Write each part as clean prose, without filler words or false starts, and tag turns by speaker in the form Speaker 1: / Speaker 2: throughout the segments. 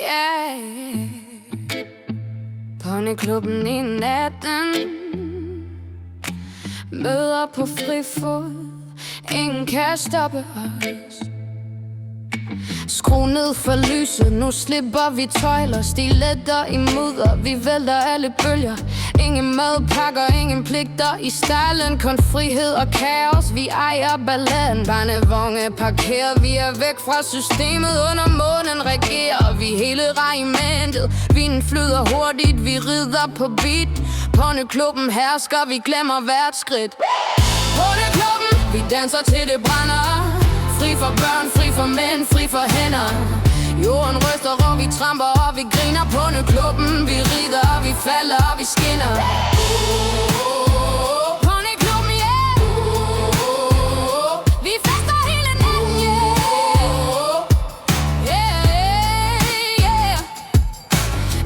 Speaker 1: yeah. Ponyklubben i natten, møder på frifod, ingen kan stoppe os. Skru ned for lyset, nu slipper vi tøjler. Stiletter i mudder, vi vælter alle bølger. Ingen madpakker, ingen pligter i stallen, kun frihed og kaos. Vi ejer balladen, barnevogne parkerer. Vi er væk fra systemet, under månen regerer vi hele regimentet. Vinden flyder hurtigt, vi rider på beat. Ponyklubben hersker, vi glemmer hvert skridt. Ponyklubben, vi danser til det brænder. Fri for børn, fri for mænd, fri for hænder. Jorden ryster, og vi tramper, og vi griner. Ponyklubben, vi rider, og vi falder, og vi skinner. Ponyklubben, yeah. Vi fester hele natten, yeah. Yeah, yeah.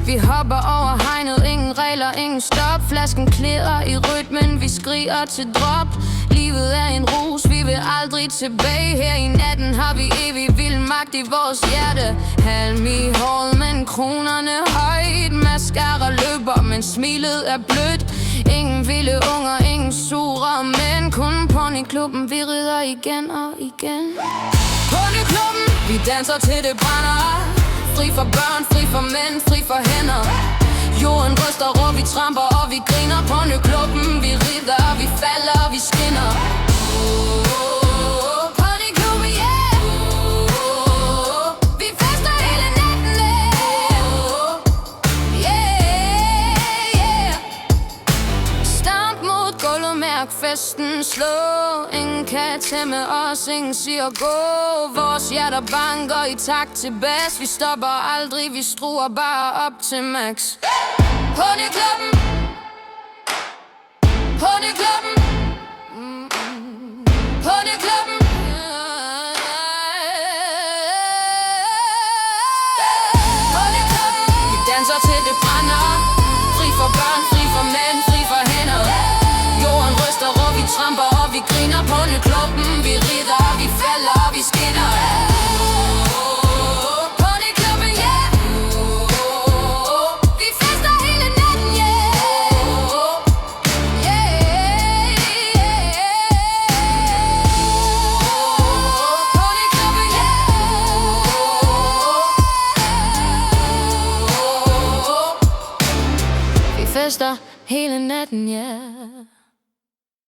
Speaker 1: Vi hopper over hegnet, ingen regler, ingen stop. Flasken klirrer i rytmen, vi skriger til drop. Livet er en rus, vi vil aldrig tilbage. Her i natten har vi evig vild magt i vores hjerte. Halm i håret, men kronerne højt. Mascara løber, men smilet er blødt. Ingen vilde unger, ingen sure mænd. Kun ponyklubben, vi rider igen og igen. Ponyklubben, vi danser til det brænder. Fri for børn, fri for mænd, fri for hænder. Jorden ryster, og vi tramper, og vi griner. Ponyklubben, vi rider, og vi falder, og vi skinner. Ponyklubben, yeah. Vi fester hele natten, yeah, yeah. Stamp mod gulvet, mærk festen slå. Ingen kan tæmme os, ingen siger gå. Vores hjerter banker i takt til bas. Vi stopper aldrig, vi skruer bare op til max. Ponyklubben, ponyklubben, ponyklubben. Ponyklubben, vi danser til det brænder. Fri for børn, fri for mænd, fri for hænder. Jorden ryster, og vi tramper, og vi griner. Ponyklubben, vi rider, og vi falder, og vi skinner. Fester hele natten, ja.